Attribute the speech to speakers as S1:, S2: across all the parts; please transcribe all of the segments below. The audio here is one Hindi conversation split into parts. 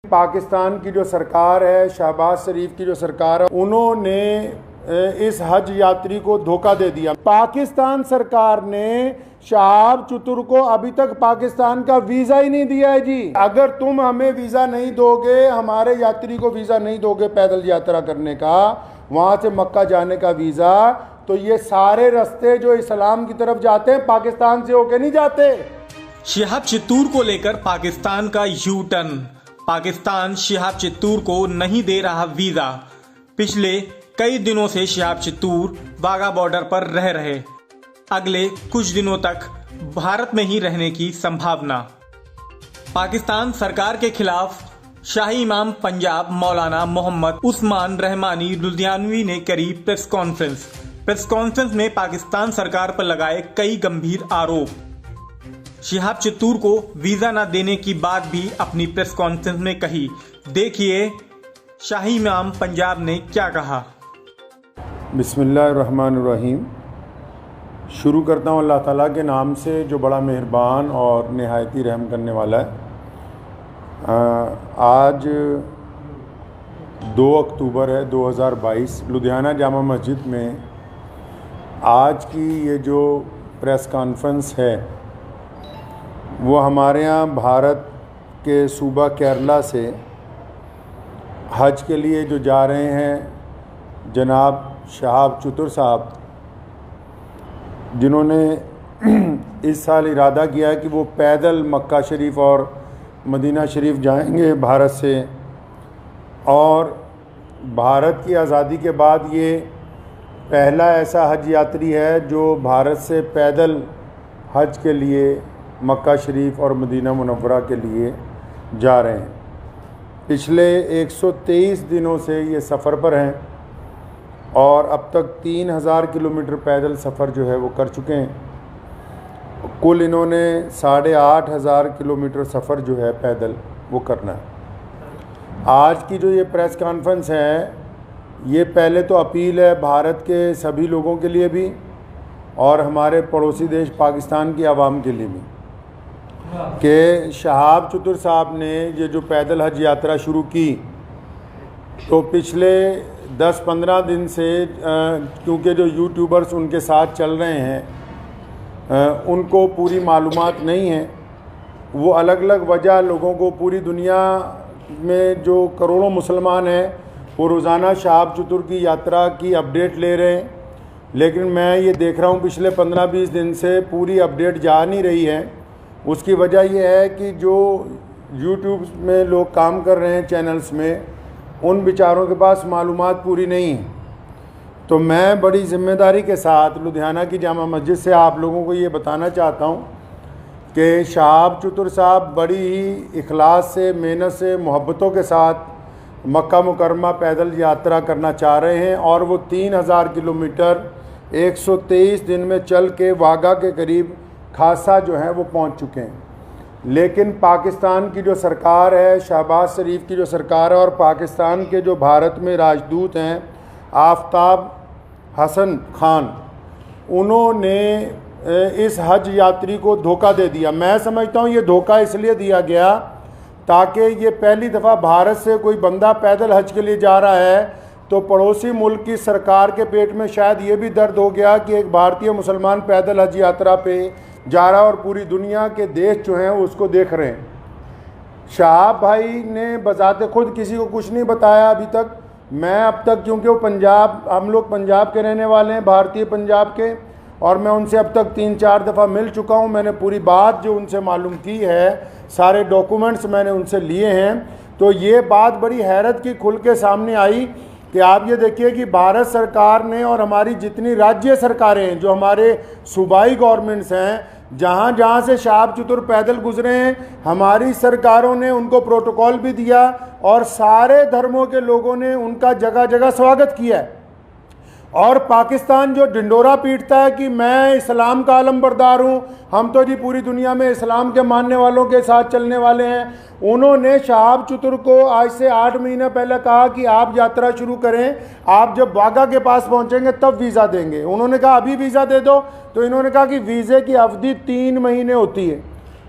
S1: पाकिस्तान की जो सरकार है, शहबाज शरीफ की जो सरकार है, उन्होंने इस हज यात्री को धोखा दे दिया। पाकिस्तान सरकार ने शहाब चतुर को अभी तक पाकिस्तान का वीज़ा ही नहीं दिया है जी। अगर तुम हमें वीज़ा नहीं दोगे, हमारे यात्री को वीज़ा नहीं दोगे पैदल यात्रा करने का, वहाँ से मक्का जाने का वीज़ा, तो ये सारे रास्ते जो इस्लाम की तरफ जाते हैं पाकिस्तान से होके नहीं जाते।
S2: शिहाब चित्तूर को लेकर पाकिस्तान का यू टर्न। पाकिस्तान शिहाब चित्तूर को नहीं दे रहा वीजा। पिछले कई दिनों से शिहाब चित्तूर वाघा बॉर्डर पर रह रहे, अगले कुछ दिनों तक भारत में ही रहने की संभावना। पाकिस्तान सरकार के खिलाफ शाही इमाम पंजाब मौलाना मोहम्मद उस्मान रहमानी लुधियानवी ने करी प्रेस कॉन्फ्रेंस में पाकिस्तान सरकार पर लगाए कई गंभीर आरोप। शिहाब चित्तूर को वीजा न देने की बात भी अपनी प्रेस कॉन्फ्रेंस में कही। देखिए शाही इमाम पंजाब ने क्या कहा।
S1: बिस्मिल्लाहिर्रहमानिर्रहीम। शुरू करता हूँ अल्लाह ताला के नाम से जो बड़ा मेहरबान और निहायती रहम करने वाला है। आज 2 अक्टूबर है 2022। लुधियाना जामा मस्जिद में आज की ये जो प्रेस कॉन्फ्रेंस है वो हमारे यहाँ भारत के सूबा केरला से हज के लिए जो जा रहे हैं जनाब शहाब चतुर साहब, जिन्होंने इस साल इरादा किया है कि वो पैदल मक्का शरीफ और मदीना शरीफ जाएंगे भारत से, और भारत की आज़ादी के बाद ये पहला ऐसा हज यात्री है जो भारत से पैदल हज के लिए मक्का शरीफ और मदीना मुनव्वरा के लिए जा रहे हैं। पिछले 123 दिनों से ये सफ़र पर हैं और अब तक 3000 किलोमीटर पैदल सफ़र जो है वो कर चुके हैं। कुल इन्होंने 8500 किलोमीटर सफ़र जो है पैदल वो करना है। आज की जो ये प्रेस कॉन्फ्रेंस है, ये पहले तो अपील है भारत के सभी लोगों के लिए भी और हमारे पड़ोसी देश पाकिस्तान की आवाम के लिए भी, कि शहाब चतुर साहब ने ये जो पैदल हज यात्रा शुरू की, तो पिछले 10-15 दिन से क्योंकि जो यूट्यूबर्स उनके साथ चल रहे हैं उनको पूरी मालूमात नहीं है। वो अलग अलग वजह लोगों को, पूरी दुनिया में जो करोड़ों मुसलमान हैं वो रोज़ाना शहाब चतुर की यात्रा की अपडेट ले रहे हैं, लेकिन मैं ये देख रहा हूँ पिछले 15-20 दिन से पूरी अपडेट जा नहीं रही है। उसकी वजह यह है कि जो यूट्यूब में लोग काम कर रहे हैं चैनल्स में, उन बेचारों के पास मालूमात पूरी नहीं है। तो मैं बड़ी ज़िम्मेदारी के साथ लुधियाना की जामा मस्जिद से आप लोगों को ये बताना चाहता हूँ कि शहाब चतुर साहब बड़ी ही इखलास से, मेहनत से, मोहब्बतों के साथ मक्का मुकरमा पैदल यात्रा करना चाह रहे हैं और वो 3000 किलोमीटर 123 दिन में चल के वाघा के करीब खासा जो है वो पहुंच चुके हैं। लेकिन पाकिस्तान की जो सरकार है, शहबाज शरीफ की जो सरकार है, और पाकिस्तान के जो भारत में राजदूत हैं आफ्ताब हसन खान, उन्होंने इस हज यात्री को धोखा दे दिया। मैं समझता हूँ ये धोखा इसलिए दिया गया ताकि ये पहली दफ़ा भारत से कोई बंदा पैदल हज के लिए जा रहा है तो पड़ोसी मुल्क की सरकार के पेट में शायद ये भी दर्द हो गया कि एक भारतीय मुसलमान पैदल हज यात्रा पे जा रहा है और पूरी दुनिया के देश जो हैं उसको देख रहे हैं। शहाब भाई ने बजाते खुद किसी को कुछ नहीं बताया अभी तक। मैं अब तक, क्योंकि वो पंजाब, हम लोग पंजाब के रहने वाले हैं, भारतीय पंजाब के, और मैं उनसे अब तक 3-4 दफ़ा मिल चुका हूँ। मैंने पूरी बात जो उनसे मालूम की है, सारे डॉक्यूमेंट्स मैंने उनसे लिए हैं। तो ये बात बड़ी हैरत की खुल के सामने आई कि आप ये देखिए कि भारत सरकार ने और हमारी जितनी राज्य सरकारें हैं, जो हमारे सूबाई गवर्नमेंट्स हैं, जहाँ जहाँ से शहाब चतुर पैदल गुजरे हैं, हमारी सरकारों ने उनको प्रोटोकॉल भी दिया और सारे धर्मों के लोगों ने उनका जगह जगह स्वागत किया है। और पाकिस्तान जो ढिंडोरा पीटता है कि मैं इस्लाम का आलमबरदार हूँ, हम तो जी पूरी दुनिया में इस्लाम के मानने वालों के साथ चलने वाले हैं, उन्होंने शहाब चतुर को आज से 8 महीने पहले कहा कि आप यात्रा शुरू करें, आप जब वाघा के पास पहुंचेंगे तब वीज़ा देंगे। उन्होंने कहा अभी वीज़ा दे दो, तो इन्होंने कहा कि वीज़े की अवधि 3 महीने होती है।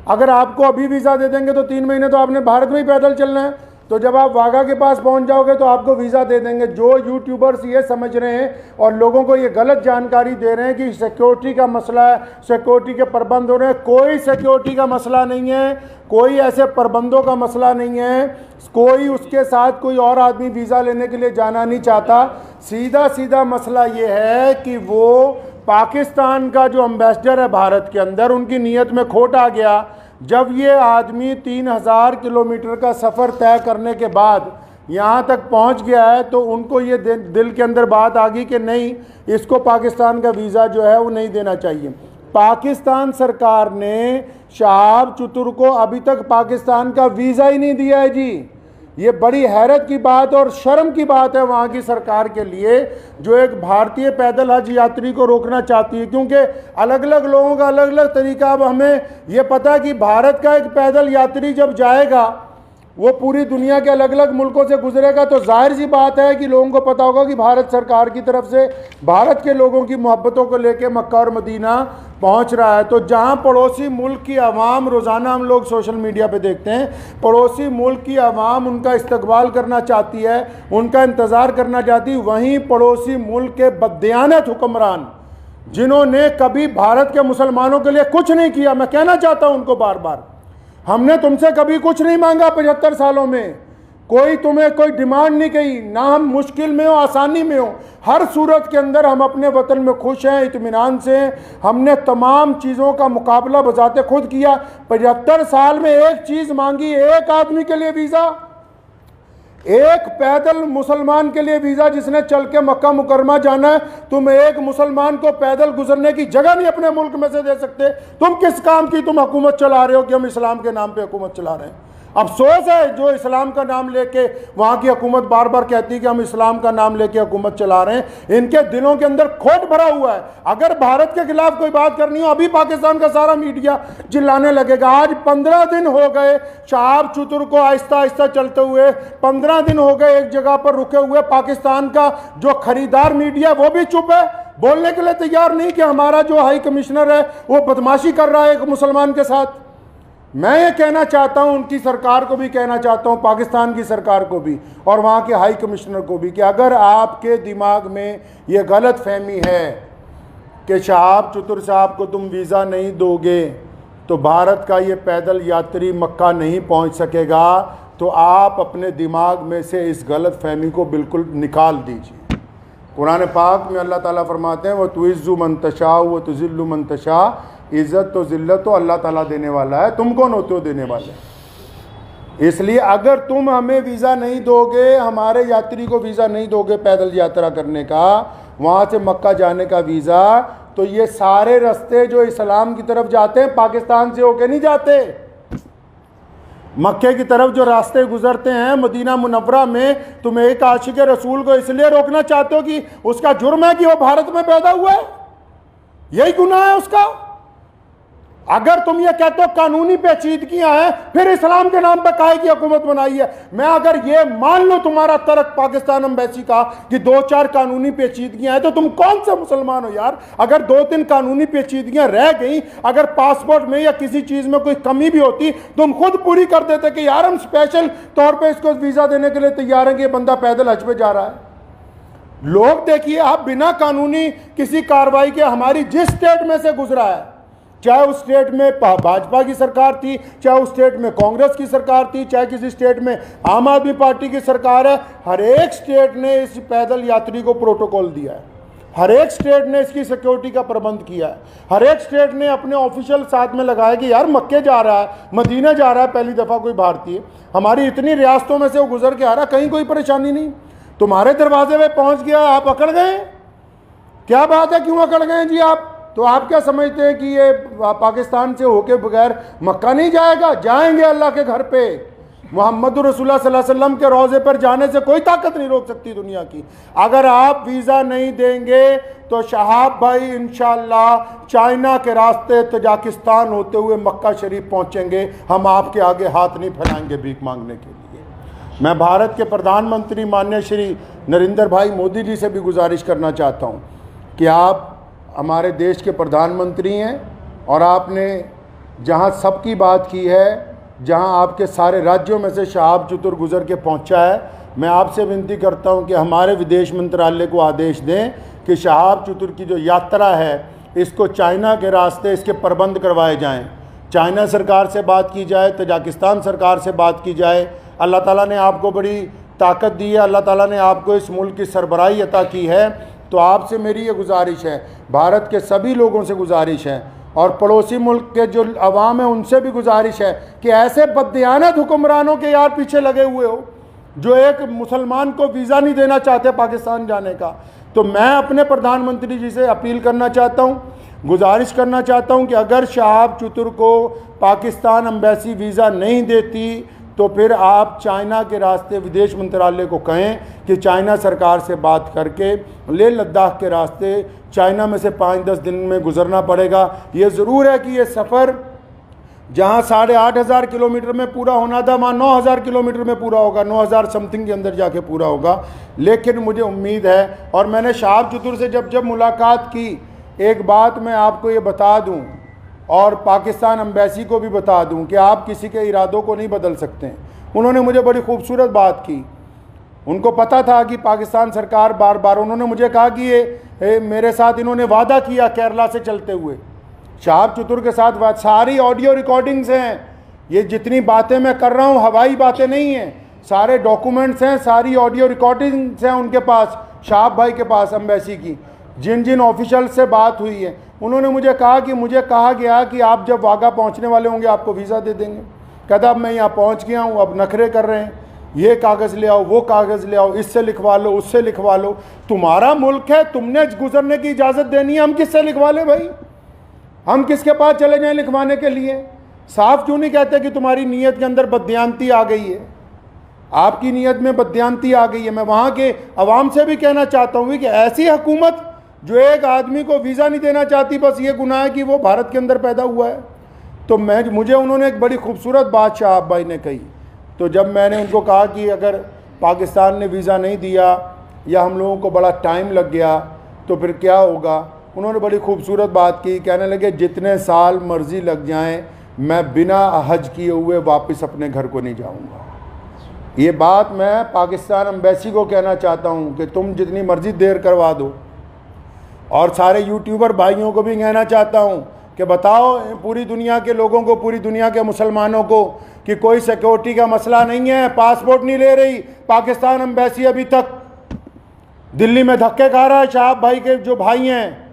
S1: अगर आपको अभी वीज़ा दे देंगे तो 3 महीने तो आपने भारत में ही पैदल चलना है। तो जब आप वाघा के पास पहुंच जाओगे तो आपको वीज़ा दे देंगे। जो यूट्यूबर्स ये समझ रहे हैं और लोगों को ये गलत जानकारी दे रहे हैं कि सिक्योरिटी का मसला है, सिक्योरिटी के प्रबंध हो रहे हैं, कोई सिक्योरिटी का मसला नहीं है, कोई ऐसे प्रबंधों का मसला नहीं है, कोई उसके साथ कोई और आदमी वीज़ा लेने के लिए जाना नहीं चाहता। सीधा सीधा मसला ये है कि वो पाकिस्तान का जो एम्बेसडर है भारत के अंदर, उनकी नीयत में खोट आ गया। जब ये आदमी 3000 किलोमीटर का सफ़र तय करने के बाद यहाँ तक पहुँच गया है तो उनको ये दिल के अंदर बात आ गई कि नहीं, इसको पाकिस्तान का वीज़ा जो है वो नहीं देना चाहिए। पाकिस्तान सरकार ने शहाब चतुर को अभी तक पाकिस्तान का वीज़ा ही नहीं दिया है जी। ये बड़ी हैरत की बात और शर्म की बात है वहाँ की सरकार के लिए, जो एक भारतीय पैदल हज यात्री को रोकना चाहती है, क्योंकि अलग अलग लोगों का अलग अलग तरीका। अब हमें ये पता है कि भारत का एक पैदल यात्री जब जाएगा वो पूरी दुनिया के अलग अलग मुल्कों से गुजरेगा, तो जाहिर सी बात है कि लोगों को पता होगा कि भारत सरकार की तरफ से भारत के लोगों की मोहब्बतों को लेकर मक्का और मदीना पहुंच रहा है। तो जहां पड़ोसी मुल्क की आवाम, रोज़ाना हम लोग सोशल मीडिया पे देखते हैं, पड़ोसी मुल्क की आवाम उनका इस्तकबाल करना चाहती है, उनका इंतज़ार करना चाहती है, वहीं पड़ोसी मुल्क के बददियानत हुक्मरान जिन्होंने कभी भारत के मुसलमानों के लिए कुछ नहीं किया, मैं कहना चाहता हूँ उनको बार बार, हमने तुमसे कभी कुछ नहीं मांगा 75 सालों में, कोई तुम्हें कोई डिमांड नहीं की, ना हम मुश्किल में हो आसानी में हो, हर सूरत के अंदर हम अपने वतन में खुश हैं, इत्मीनान से हैं। हमने तमाम चीज़ों का मुकाबला बजाते खुद किया। 75 साल में एक चीज़ मांगी, एक आदमी के लिए वीज़ा, एक पैदल मुसलमान के लिए वीज़ा जिसने चल के मक्का मुकरमा जाना है। तुम एक मुसलमान को पैदल गुजरने की जगह नहीं अपने मुल्क में से दे सकते। तुम किस काम की तुम हुकूमत चला रहे हो कि हम इस्लाम के नाम पे हुकूमत चला रहे हैं। अफसोस है जो इस्लाम का नाम लेके वहाँ की हुकूमत बार बार कहती है कि हम इस्लाम का नाम लेके हुकूमत चला रहे हैं, इनके दिलों के अंदर खोट भरा हुआ है। अगर भारत के खिलाफ कोई बात करनी हो, अभी पाकिस्तान का सारा मीडिया चिल्लाने लगेगा। आज 15 दिन हो गए शहाब चतुर को आहिस्ता आहिस्ता चलते हुए, 15 दिन हो गए एक जगह पर रुके हुए। पाकिस्तान का जो खरीदार मीडिया वो भी चुप है, बोलने के लिए तैयार नहीं कि हमारा जो हाई कमिश्नर है वो बदमाशी कर रहा है एक मुसलमान के साथ। मैं ये कहना चाहता हूं, उनकी सरकार को भी कहना चाहता हूं, पाकिस्तान की सरकार को भी और वहाँ के हाई कमिश्नर को भी, कि अगर आपके दिमाग में ये गलत फहमी है कि शहाब चतुर साहब को तुम वीज़ा नहीं दोगे तो भारत का ये पैदल यात्री मक्का नहीं पहुँच सकेगा, तो आप अपने दिमाग में से इस गलत फहमी को बिल्कुल निकाल दीजिए। कुरान पाक में अल्लाह ताला फरमाते हैं, वह तुइज़्ज़ु मन तशा व तुज़िल्लु मन तशा, इज़्ज़त तो ज़िल्लत तो अल्लाह ताला देने वाला है, तुम कौन होते हो देने वाले। इसलिए अगर तुम हमें वीज़ा नहीं दोगे, हमारे यात्री को वीज़ा नहीं दोगे पैदल यात्रा करने का, वहाँ से मक्का जाने का वीज़ा, तो ये सारे रास्ते जो इस्लाम की तरफ जाते हैं पाकिस्तान से होके नहीं जाते। मक्के की तरफ जो रास्ते गुजरते हैं मदीना मुनव्वरा में, तुम एक आशिक रसूल को इसलिए रोकना चाहते हो कि उसका जुर्म है कि वो भारत में पैदा हुआ है, यही गुनाह है उसका। अगर तुम ये कहते हो कानूनी पेचीदगियां हैं, फिर इस्लाम के नाम पर काहे की हुकूमत बनाई है। मैं अगर ये मान लो तुम्हारा तर्क पाकिस्तान एम्बेसी का कि 2-4 कानूनी पेचीदगियां हैं, तो तुम कौन से मुसलमान हो यार। अगर 2-3 कानूनी पेचीदगियां रह गई, अगर पासपोर्ट में या किसी चीज़ में कोई कमी भी होती, तुम खुद पूरी कर देते कि यार हम स्पेशल तौर पर इसको वीज़ा देने के लिए तैयार हैं कि ये बंदा पैदल हज पे जा रहा है। लोग देखिए, आप बिना कानूनी किसी कार्रवाई के हमारी जिस स्टेट में से गुजरा है, चाहे उस स्टेट में भाजपा की सरकार थी, चाहे उस स्टेट में कांग्रेस की सरकार थी, चाहे किसी स्टेट में आम आदमी पार्टी की सरकार है, हर एक स्टेट ने इस पैदल यात्री को प्रोटोकॉल दिया है, हर एक स्टेट ने इसकी सिक्योरिटी का प्रबंध किया है, हर एक स्टेट ने अपने ऑफिशियल साथ में लगाया कि यार मक्के जा रहा है, मदीना जा रहा है पहली दफ़ा कोई भारतीय, हमारी इतनी रियासतों में से वो गुजर के आ रहा, कहीं कोई परेशानी नहीं। तुम्हारे दरवाजे में पहुँच गया, आप अकड़ गए, क्या बात है, क्यों अकड़ गए जी आप। तो आप क्या समझते हैं कि ये पाकिस्तान से होके बगैर मक्का नहीं जाएगा? जाएंगे अल्लाह के घर पे। मोहम्मद रसूलुल्लाह सल्लल्लाहु अलैहि वसल्लम के रोज़े पर जाने से कोई ताकत नहीं रोक सकती दुनिया की। अगर आप वीज़ा नहीं देंगे तो शहाब भाई इंशाअल्लाह चाइना के रास्ते तजाकिस्तान होते हुए मक्का शरीफ पहुँचेंगे। हम आपके आगे हाथ नहीं फैलाएंगे भीख मांगने के लिए। मैं भारत के प्रधानमंत्री माननीय श्री नरेंद्र भाई मोदी जी से भी गुजारिश करना चाहता हूँ कि आप हमारे देश के प्रधानमंत्री हैं और आपने जहाँ सबकी बात की है जहां आपके सारे राज्यों में से शहाब चतुर गुजर के पहुंचा है। मैं आपसे विनती करता हूं कि हमारे विदेश मंत्रालय को आदेश दें कि शहाब चतुर की जो यात्रा है इसको चाइना के रास्ते इसके प्रबंध करवाए जाएं। चाइना सरकार से बात की जाए, तजाकिस्तान सरकार से बात की जाए। अल्लाह ताला ने आपको बड़ी ताकत दी है, अल्लाह ताला ने आपको इस मुल्क की सरबराही अता की है। तो आपसे मेरी ये गुजारिश है, भारत के सभी लोगों से गुजारिश है और पड़ोसी मुल्क के जो अवाम है उनसे भी गुजारिश है कि ऐसे बददियानत हुक्मरानों के यार पीछे लगे हुए हो जो एक मुसलमान को वीज़ा नहीं देना चाहते पाकिस्तान जाने का। तो मैं अपने प्रधानमंत्री जी से अपील करना चाहता हूँ, गुजारिश करना चाहता हूँ कि अगर शहाब चतुर को पाकिस्तान एम्बेसी वीज़ा नहीं देती तो फिर आप चाइना के रास्ते विदेश मंत्रालय को कहें कि चाइना सरकार से बात करके लेह लद्दाख के रास्ते चाइना में से 5-10 दिन में गुजरना पड़ेगा। ये ज़रूर है कि ये सफ़र जहाँ 8,500 किलोमीटर में पूरा होना था वहाँ 9,000 किलोमीटर में पूरा होगा, 9,000 समथिंग के अंदर जाके पूरा होगा। लेकिन मुझे उम्मीद है, और मैंने शहाब चतुर से जब मुलाकात की, एक बात मैं आपको ये बता दूँ और पाकिस्तान एम्बेसी को भी बता दूं कि आप किसी के इरादों को नहीं बदल सकते। उन्होंने मुझे बड़ी खूबसूरत बात की। उनको पता था कि पाकिस्तान सरकार बार बार, उन्होंने मुझे कहा कि ये मेरे साथ इन्होंने वादा किया केरला से चलते हुए, शहाब चतुर के साथ सारी ऑडियो रिकॉर्डिंग्स हैं। ये जितनी बातें मैं कर रहा हूँ हवाई बातें नहीं हैं, सारे डॉक्यूमेंट्स हैं, सारी ऑडियो रिकॉर्डिंग्स हैं उनके पास, शहाब भाई के पास एम्बेसी की, जिन जिन ऑफिशियल से बात हुई है। उन्होंने मुझे कहा कि मुझे कहा गया कि आप जब वाघा पहुंचने वाले होंगे आपको वीज़ा दे देंगे। कहता अब मैं यहाँ पहुंच गया हूँ, अब नखरे कर रहे हैं, ये कागज़ ले आओ, वो कागज़ ले आओ, इससे लिखवा लो, उससे लिखवा लो। तुम्हारा मुल्क है, तुमने गुजरने की इजाज़त देनी है, हम किससे लिखवा लें भाई? हम किसके पास चले जाएँ लिखवाने के लिए? साफ क्यों नहीं कहते कि तुम्हारी नीयत के अंदर बददियानती आ गई है, आपकी नीयत में बददियानती आ गई है। मैं वहाँ के अवाम से भी कहना चाहता हूँ कि ऐसी हुकूमत जो एक आदमी को वीज़ा नहीं देना चाहती, बस ये गुनाह है कि वो भारत के अंदर पैदा हुआ है। तो मुझे उन्होंने एक बड़ी खूबसूरत बात शहाब भाई ने कही। तो जब मैंने उनको कहा कि अगर पाकिस्तान ने वीज़ा नहीं दिया या हम लोगों को बड़ा टाइम लग गया तो फिर क्या होगा, उन्होंने बड़ी खूबसूरत बात की। कहने लगे जितने साल मर्ज़ी लग जाएं मैं बिना हज किए हुए वापस अपने घर को नहीं जाऊँगा। ये बात मैं पाकिस्तान एम्बेसी को कहना चाहता हूँ कि तुम जितनी मर्ज़ी देर करवा दो। और सारे यूट्यूबर भाइयों को भी कहना चाहता हूँ कि बताओ पूरी दुनिया के लोगों को, पूरी दुनिया के मुसलमानों को कि कोई सिक्योरिटी का मसला नहीं है, पासपोर्ट नहीं ले रही पाकिस्तान एम्बेसी। अभी तक दिल्ली में धक्के खा रहा है, शहाब भाई के जो भाई हैं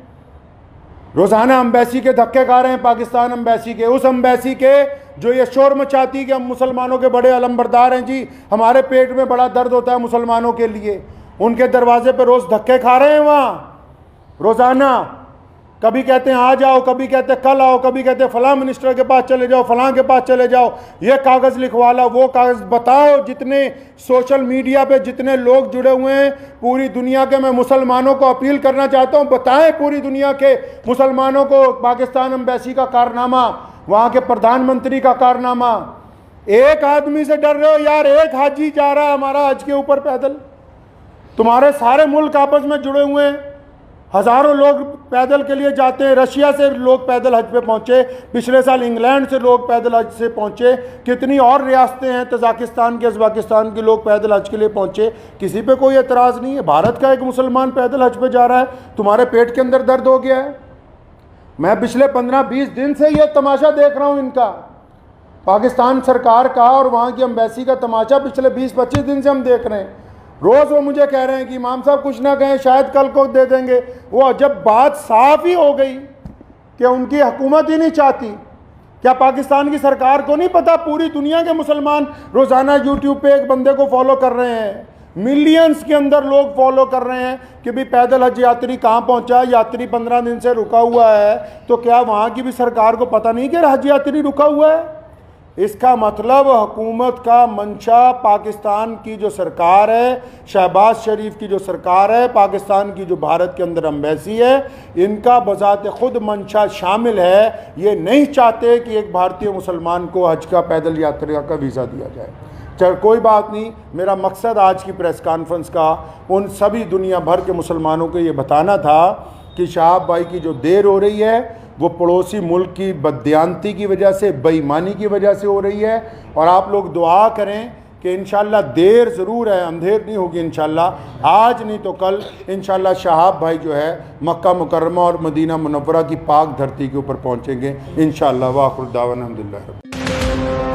S1: रोज़ाना एम्बेसी के धक्के खा रहे हैं, पाकिस्तान एम्बेसी के, उस एम्बेसी के जो ये शोर मचाती कि हम मुसलमानों के बड़े अलमबरदार हैं जी, हमारे पेट में बड़ा दर्द होता है मुसलमानों के लिए। उनके दरवाजे पर रोज़ धक्के खा रहे हैं वहाँ रोज़ाना। कभी कहते हैं आ जाओ, कभी कहते हैं कल आओ, कभी कहते हैं फ़लाँ मिनिस्टर के पास चले जाओ, फ़लाँ के पास चले जाओ, ये कागज़ लिखवा लो, वो कागज़। बताओ जितने सोशल मीडिया पे जितने लोग जुड़े हुए हैं पूरी दुनिया के, मैं मुसलमानों को अपील करना चाहता हूँ, बताएं पूरी दुनिया के मुसलमानों को पाकिस्तान एम्बेसी का कारनामा, वहाँ के प्रधानमंत्री का कारनामा। एक आदमी से डर रहे हो यार, एक हाजी जा रहा है हमारा हज के ऊपर पैदल। तुम्हारे सारे मुल्क आपस में जुड़े हुए हैं, हज़ारों लोग पैदल के लिए जाते हैं। रशिया से लोग पैदल हज पे पहुँचे, पिछले साल इंग्लैंड से लोग पैदल हज से पहुँचे, कितनी और रियासतें हैं, तजाकिस्तान के, उज़्बेकिस्तान के लोग पैदल हज के लिए पहुँचे। किसी पे कोई एतराज़ नहीं है। भारत का एक मुसलमान पैदल हज पे जा रहा है, तुम्हारे पेट के अंदर दर्द हो गया है। मैं पिछले 15-20 दिन से ये तमाशा देख रहा हूँ इनका, पाकिस्तान सरकार का और वहाँ की एम्बेसी का तमाशा पिछले 20-25 दिन से हम देख रहे हैं। रोज़ वो मुझे कह रहे हैं कि इमाम साहब कुछ ना कहें, शायद कल को दे देंगे। वो जब बात साफ ही हो गई कि उनकी हुकूमत ही नहीं चाहती, क्या पाकिस्तान की सरकार को नहीं पता पूरी दुनिया के मुसलमान रोज़ाना यूट्यूब पे एक बंदे को फॉलो कर रहे हैं, मिलियंस के अंदर लोग फॉलो कर रहे हैं कि भाई पैदल हज यात्री कहाँ पहुँचा, यात्री 15 दिन से रुका हुआ है। तो क्या वहाँ की भी सरकार को पता नहीं कि हज यात्री रुका हुआ है? इसका मतलब हुकूमत का मंशा, पाकिस्तान की जो सरकार है, शहबाज शरीफ की जो सरकार है, पाकिस्तान की जो भारत के अंदर एम्बेसी है, इनका बज़ात खुद मंशा शामिल है। ये नहीं चाहते कि एक भारतीय मुसलमान को हज का पैदल यात्रा का वीज़ा दिया जाए। चल कोई बात नहीं, मेरा मकसद आज की प्रेस कॉन्फ्रेंस का उन सभी दुनिया भर के मुसलमानों को ये बताना था कि शहाब भाई की जो देर हो रही है वो पड़ोसी मुल्क की बददियानती की वजह से, बेईमानी की वजह से हो रही है। और आप लोग दुआ करें कि इंशाल्लाह देर ज़रूर है, अंधेर नहीं होगी इंशाल्लाह, आज नहीं तो कल इंशाल्लाह शहाब भाई जो है मक्का मुकर्रमा और मदीना मुनव्वरा की पाक धरती के ऊपर पहुँचेंगे इंशाल्लाह। वाखिर दावाना अल्हम्दुलिल्लाह।